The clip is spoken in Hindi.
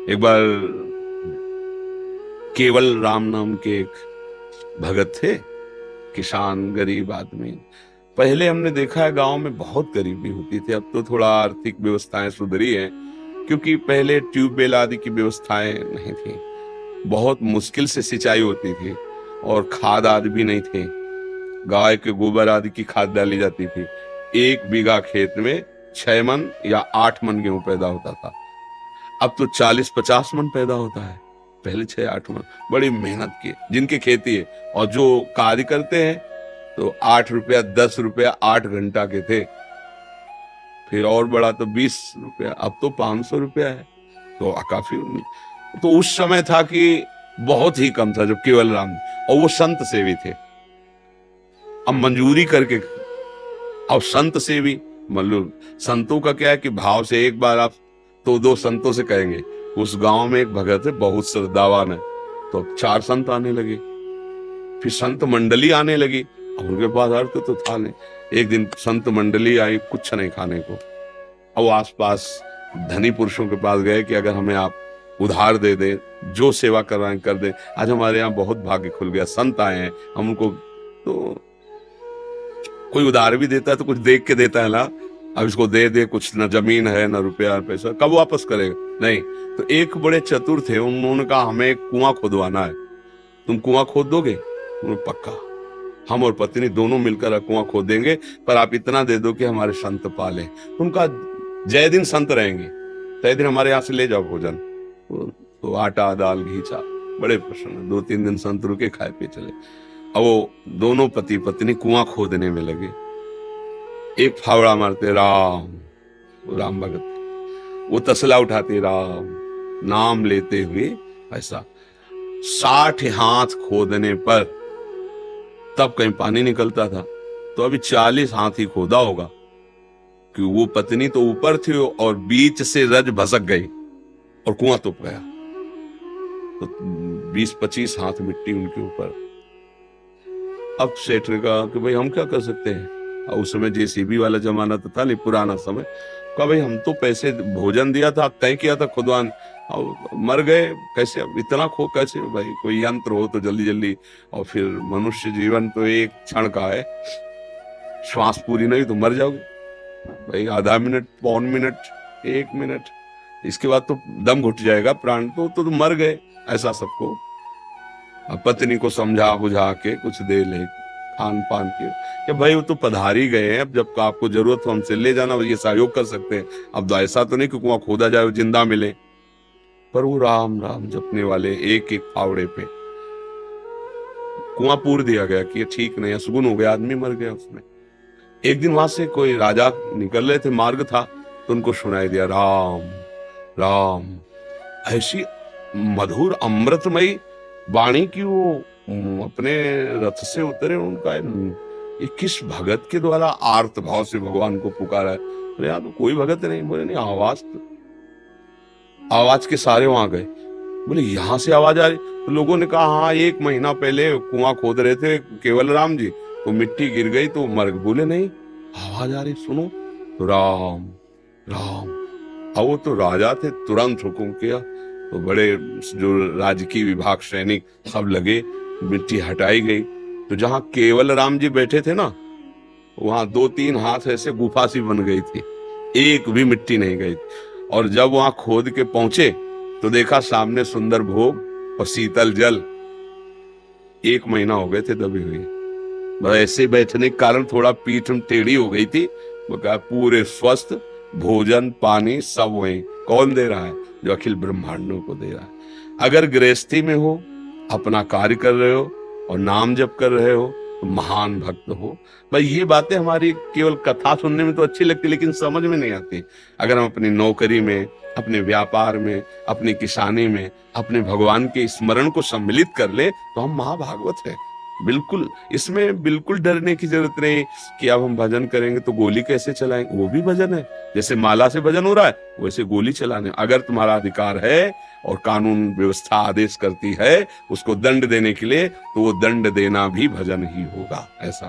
एक बार केवल राम नाम के एक भगत थे, किसान गरीब आदमी। पहले हमने देखा है गांव में बहुत गरीबी होती थी, अब तो थोड़ा आर्थिक व्यवस्थाएं सुधरी हैं, क्योंकि पहले ट्यूबवेल आदि की व्यवस्थाएं नहीं थी, बहुत मुश्किल से सिंचाई होती थी और खाद आदि भी नहीं थे। गाय के गोबर आदि की खाद डाली जाती थी। 1 बीघा खेत में 6 मन या 8 मन गेहूं पैदा होता था। अब तो 40-50 मन पैदा होता है, पहले 6-8 मन। बड़ी मेहनत की जिनकी खेती है, और जो कार्य करते हैं तो 8 रुपया 10 रुपया 8 घंटा के थे, फिर और बड़ा तो 20 रुपया, अब तो 500 रुपया है। तो काफी, तो उस समय था कि बहुत ही कम था जब केवल राम, और वो संत सेवी थे। अब मंजूरी करके, अब संत सेवी मतलब संतों का क्या है कि भाव से एक बार आप तो 2 संतों से कहेंगे। उस गांव में एक भगत है बहुत श्रद्धावान है, तो अब 4 संत आने लगे, फिर संत मंडली आने लगी। अब उनके पास अर्थ तो था नहीं। एक दिन संत मंडली आई, कुछ नहीं खाने को। अब वो आसपास धनी पुरुषों के पास गए कि अगर हमें आप उधार दे दे, जो सेवा कर रहे हैं कर दे, आज हमारे यहाँ बहुत भाग्य खुल गया, संत आए हैं, हम उनको तो कोई उधार भी देता है तो कुछ देख के देता है ना। अब इसको दे दे, कुछ न जमीन है न रुपया पैसा, कब वापस करेगा? नहीं। तो एक बड़े चतुर थे, उन्होंने कहा हमें कुआं खोदवाना है, तुम कुआं खोद दोगे? पक्का, हम और पत्नी दोनों मिलकर कुआं खोद देंगे, पर आप इतना दे दो कि हमारे संत पाले। उनका जय दिन संत रहेंगे, तय दिन हमारे यहाँ से ले जाओ भोजन। तो आटा दाल घी चा, बड़े प्रसन्न। 2-3 दिन संत रुके, खाए पिए चले। अब वो दोनों पति पत्नी कुआं खोदने में लगे। एक फावड़ा मारते राम, राम भगत, वो तसला उठाते राम, नाम लेते हुए ऐसा 60 हाथ खोदने पर तब कहीं पानी निकलता था। तो अभी 40 हाथ ही खोदा होगा, कि वो पत्नी तो ऊपर थी और बीच से रज भसक गई और कुआं तुप गया। तो 20-25 हाथ मिट्टी उनके ऊपर। अब सेठ ने कहा कि भाई हम क्या कर सकते हैं, और उस समय जेसीबी वाला जमाना तो था नहीं, पुराना समय। कहा भाई हम तो पैसे भोजन दिया था, तय किया था खुदवान, और मर गए कैसे? अब इतना खो कैसे भाई? कोई यंत्र हो तो जल्दी जल्दी। और फिर मनुष्य जीवन तो एक क्षण का है, श्वास पूरी नहीं तो मर जाओगे भाई, आधा मिनट, पौन मिनट, 1 मिनट, इसके बाद तो दम घुट जाएगा, प्राण तो मर गए। ऐसा सबको पत्नी को समझा बुझा के कुछ दे ले खान पान के, कि भाई वो तो पधारी गए हैं, अब जब आपको जरूरत हो हमसे ले जाना, ये सहयोग कर सकते हैं। अब तो ऐसा तो नहीं कि कुआं खोदा जाए जिंदा मिले। पर वो राम राम जपने वाले एक एक फावड़े पे कुआं पूर दिया गया कि ये ठीक नहीं, असगुन हो गया, आदमी मर गया उसमें। एक दिन वहां से कोई राजा निकल रहे थे, मार्ग था, तो उनको सुनाई दिया राम राम। ऐसी मधुर अमृतमयी वाणी की वो अपने रथ से उतरे। उनका ये किस भगत के द्वारा आर्त भाव से भगवान को पुकारा है? अरे यार, तो कोई भगत नहीं। बोले नहीं, आवाज के सारे वहां गए। बोले यहां से आवाज आ रही? तो लोगों ने कहा हाँ, 1 महीना पहले कुआं खोद रहे थे केवल राम जी, तो मिट्टी गिर गई तो मर गए। बोले नहीं, आवाज आ रही, सुनो। तो राम राम। अब वो तो राजा थे, तुरंत हुक्म किया, तो बड़े जो राजकीय विभाग सैनिक सब लगे, मिट्टी हटाई गई। तो जहां केवल राम जी बैठे थे ना, वहां 2-3 हाथ ऐसे गुफा सी बन गई थी, एक भी मिट्टी नहीं गई। और जब वहां खोद के पहुंचे तो देखा सामने सुंदर भोग और शीतल जल। 1 महीना हो गए थे दबी हुई, बस ऐसे बैठने के कारण थोड़ा पीठ टेढ़ी हो गई थी। वो कहा पूरे स्वस्थ, भोजन पानी सब वही। कौन दे रहा है? जो अखिल ब्रह्मांडों को दे रहा है। अगर गृहस्थी में हो, अपना कार्य कर रहे हो और नाम जप कर रहे हो, तो महान भक्त हो। भाई ये बातें हमारी केवल कथा सुनने में तो अच्छी लगती, लेकिन समझ में नहीं आती। अगर हम अपनी नौकरी में, अपने व्यापार में, अपनी किसानी में अपने भगवान के स्मरण को सम्मिलित कर ले, तो हम महाभागवत हैं। बिल्कुल, इसमें बिल्कुल डरने की जरूरत नहीं कि अब हम भजन करेंगे तो गोली कैसे चलाएंगे। वो भी भजन है, जैसे माला से भजन हो रहा है वैसे गोली चलाने। अगर तुम्हारा अधिकार है और कानून व्यवस्था आदेश करती है उसको दंड देने के लिए, तो वो दंड देना भी भजन ही होगा। ऐसा